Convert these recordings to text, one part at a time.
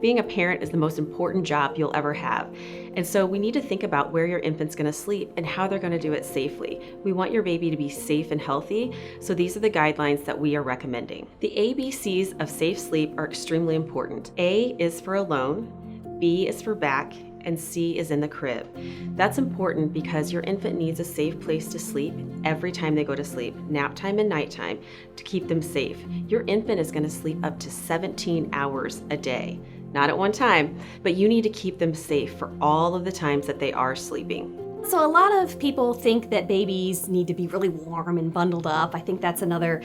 Being a parent is the most important job you'll ever have. And so we need to think about where your infant's gonna sleep and how they're gonna do it safely. We want your baby to be safe and healthy, so these are the guidelines that we are recommending. The ABCs of safe sleep are extremely important. A is for alone, B is for back, and C is in the crib. That's important because your infant needs a safe place to sleep every time they go to sleep, nap time and nighttime, to keep them safe. Your infant is gonna sleep up to 17 hours a day. Not at one time, but you need to keep them safe for all of the times that they are sleeping. So a lot of people think that babies need to be really warm and bundled up. I think that's another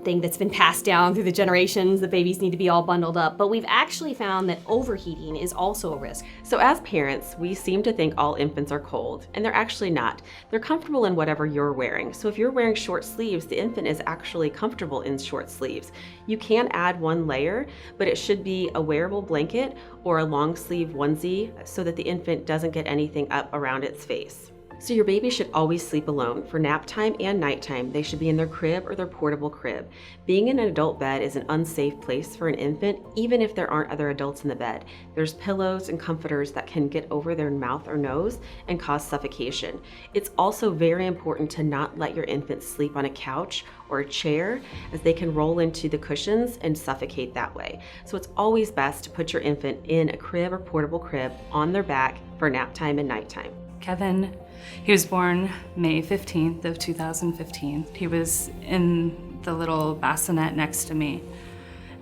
thing that's been passed down through the generations, that babies need to be all bundled up. But we've actually found that overheating is also a risk. So as parents, we seem to think all infants are cold, and they're actually not. They're comfortable in whatever you're wearing. So if you're wearing short sleeves, the infant is actually comfortable in short sleeves. You can add one layer, but it should be a wearable blanket or a long sleeve onesie so that the infant doesn't get anything up around its face. So your baby should always sleep alone. For nap time and nighttime, they should be in their crib or their portable crib. Being in an adult bed is an unsafe place for an infant, even if there aren't other adults in the bed. There's pillows and comforters that can get over their mouth or nose and cause suffocation. It's also very important to not let your infant sleep on a couch or a chair, as they can roll into the cushions and suffocate that way. So it's always best to put your infant in a crib or portable crib on their back for nap time and nighttime. Kevin, he was born May 15th of 2015. He was in the little bassinet next to me,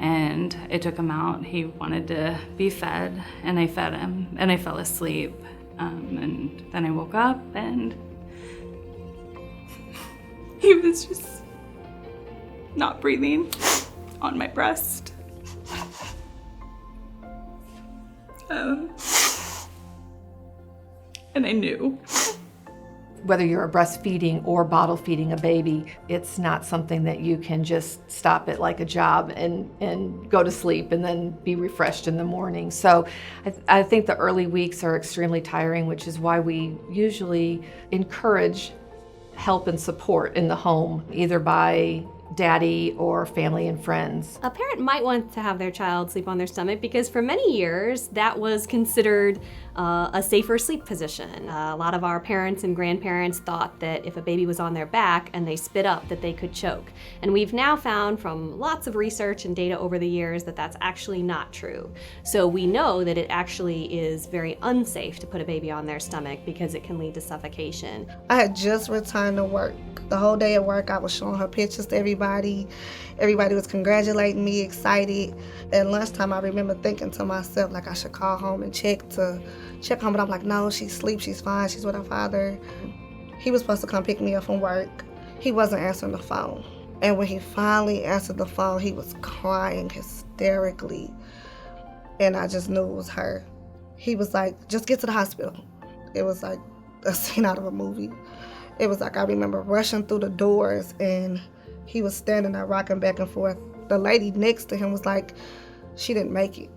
and I took him out. He wanted to be fed, and I fed him, and I fell asleep. And then I woke up, and he was just not breathing on my breast. And I knew. Whether you're breastfeeding or bottle feeding a baby, it's not something that you can just stop it like a job and go to sleep and then be refreshed in the morning. So I think the early weeks are extremely tiring, which is why we usually encourage help and support in the home, either by daddy or family and friends. A parent might want to have their child sleep on their stomach because for many years that was considered a safer sleep position. A lot of our parents and grandparents thought that if a baby was on their back and they spit up, that they could choke. And we've now found from lots of research and data over the years that that's actually not true. So we know that it actually is very unsafe to put a baby on their stomach because it can lead to suffocation. I had just returned to work. The whole day at work, I was showing her pictures to everybody. Everybody was congratulating me, excited. At lunchtime, I remember thinking to myself, like, I should call home and check home, but I'm like, no, she sleeps, she's fine, she's with her father. He was supposed to come pick me up from work. He wasn't answering the phone. And when he finally answered the phone, he was crying hysterically. And I just knew it was her. He was like, just get to the hospital. It was like a scene out of a movie. It was like I remember rushing through the doors, and he was standing there rocking back and forth. The lady next to him was like, she didn't make it.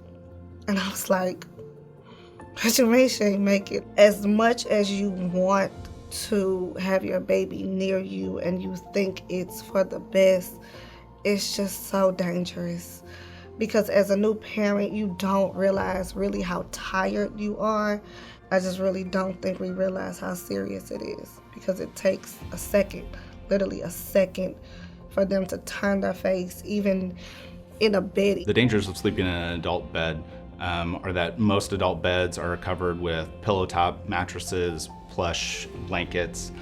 And I was like, what you mean she didn't make it? As much as you want to have your baby near you and you think it's for the best, it's just so dangerous. Because as a new parent, you don't realize really how tired you are. I just really don't think we realize how serious it is, because it takes a second, literally a second, for them to turn their face, even in a bed. The dangers of sleeping in an adult bed are that most adult beds are covered with pillow top mattresses, plush blankets,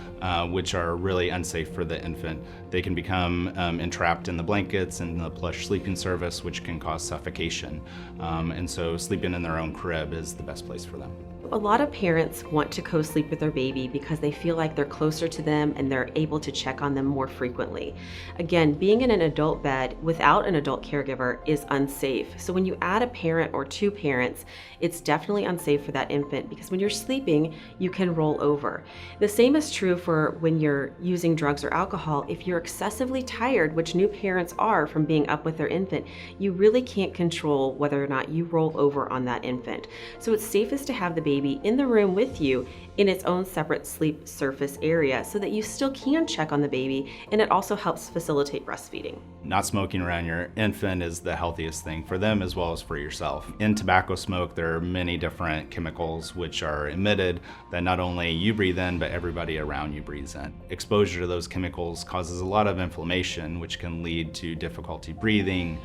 which are really unsafe for the infant. They can become entrapped in the blankets and the plush sleeping service, which can cause suffocation. And so sleeping in their own crib is the best place for them. A lot of parents want to co-sleep with their baby because they feel like they're closer to them and they're able to check on them more frequently. Again, being in an adult bed without an adult caregiver is unsafe. So when you add a parent or two parents, it's definitely unsafe for that infant, because when you're sleeping, you can roll over. The same is true for when you're using drugs or alcohol. If you're excessively tired, which new parents are from being up with their infant, you really can't control whether or not you roll over on that infant. So it's safest to have the baby in the room with you in its own separate sleep surface area so that you still can check on the baby, and it also helps facilitate breastfeeding. Not smoking around your infant is the healthiest thing for them as well as for yourself. In tobacco smoke, there are many different chemicals which are emitted that not only you breathe in, but everybody around you breathes in. Exposure to those chemicals causes a lot of inflammation, which can lead to difficulty breathing,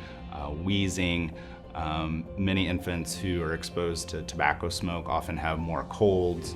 wheezing. Many infants who are exposed to tobacco smoke often have more colds,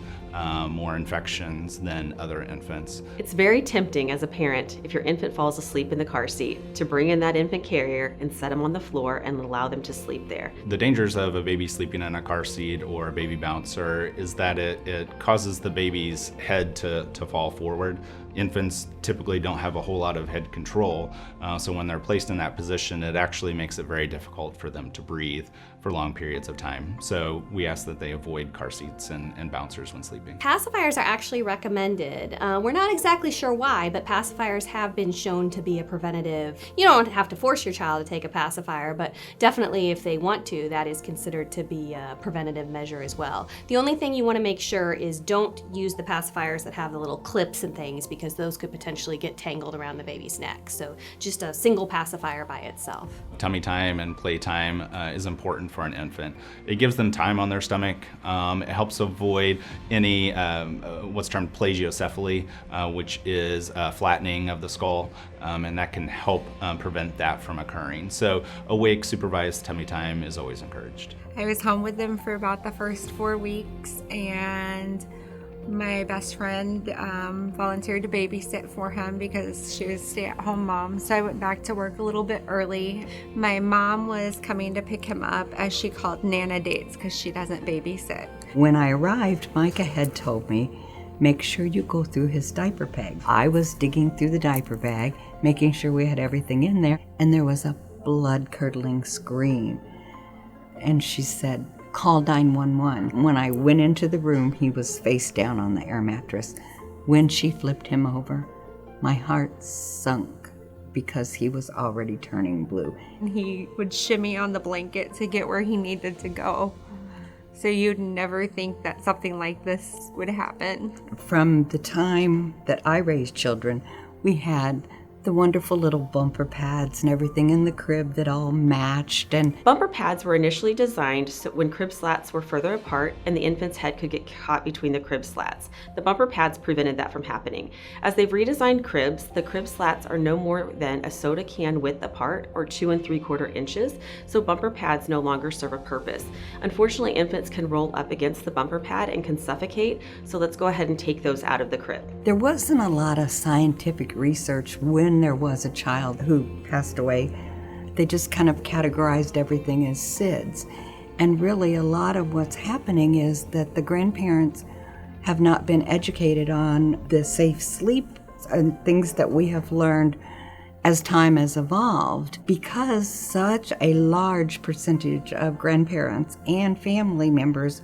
more infections than other infants. It's very tempting as a parent, if your infant falls asleep in the car seat, to bring in that infant carrier and set them on the floor and allow them to sleep there. The dangers of a baby sleeping in a car seat or a baby bouncer is that it causes the baby's head to fall forward. Infants typically don't have a whole lot of head control, so when they're placed in that position, it actually makes it very difficult for them to breathe for long periods of time. So we ask that they avoid car seats and bouncers when sleeping. Pacifiers are actually recommended. We're not exactly sure why, but pacifiers have been shown to be a preventative. You don't have to force your child to take a pacifier, but definitely if they want to, that is considered to be a preventative measure as well. The only thing you want to make sure is don't use the pacifiers that have the little clips and things, because those could potentially get tangled around the baby's neck. So just a single pacifier by itself. Tummy time and playtime is important for an infant. It gives them time on their stomach. It helps avoid any what's termed plagiocephaly, which is flattening of the skull, and that can help prevent that from occurring. So awake, supervised tummy time is always encouraged. I was home with them for about the first 4 weeks, and my best friend volunteered to babysit for him because she was a stay-at-home mom, so I went back to work a little bit early. My mom was coming to pick him up, as she called Nana dates, because she doesn't babysit. When I arrived, Micah had told me, make sure you go through his diaper bag. I was digging through the diaper bag, making sure we had everything in there, and there was a blood-curdling scream. And she said, call 911. When I went into the room, he was face down on the air mattress. When she flipped him over, my heart sunk because he was already turning blue. He would shimmy on the blanket to get where he needed to go. So you'd never think that something like this would happen. From the time that I raised children, we had the wonderful little bumper pads and everything in the crib that all matched. And Bumper pads were initially designed so when crib slats were further apart and the infant's head could get caught between the crib slats. The bumper pads prevented that from happening. As they've redesigned cribs, the crib slats are no more than a soda can width apart, or 2 3/4 inches, so bumper pads no longer serve a purpose. Unfortunately, infants can roll up against the bumper pad and can suffocate, so let's go ahead and take those out of the crib. there wasn't a lot of scientific research when there was a child who passed away. They just kind of categorized everything as SIDS. And really a lot of what's happening is that the grandparents have not been educated on the safe sleep and things that we have learned as time has evolved, because such a large percentage of grandparents and family members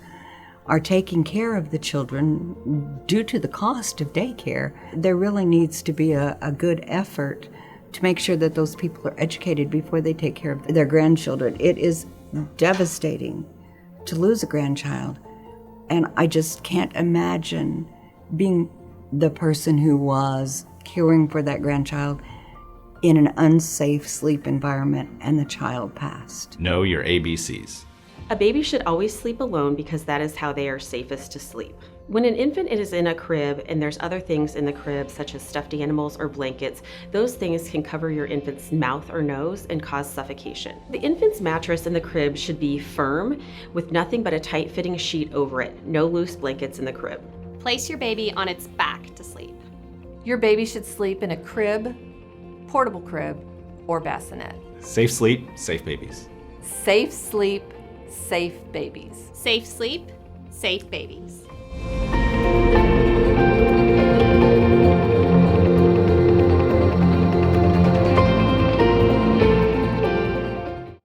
are taking care of the children due to the cost of daycare. There really needs to be a good effort to make sure that those people are educated before they take care of their grandchildren. It is devastating to lose a grandchild, and I just can't imagine being the person who was caring for that grandchild in an unsafe sleep environment and the child passed. Know your ABCs. A baby should always sleep alone because that is how they are safest to sleep. When an infant is in a crib and there's other things in the crib such as stuffed animals or blankets, those things can cover your infant's mouth or nose and cause suffocation. The infant's mattress in the crib should be firm with nothing but a tight-fitting sheet over it. No loose blankets in the crib. Place your baby on its back to sleep. Your baby should sleep in a crib, portable crib, or bassinet. Safe sleep, safe babies. Safe sleep, safe babies. Safe sleep, safe babies.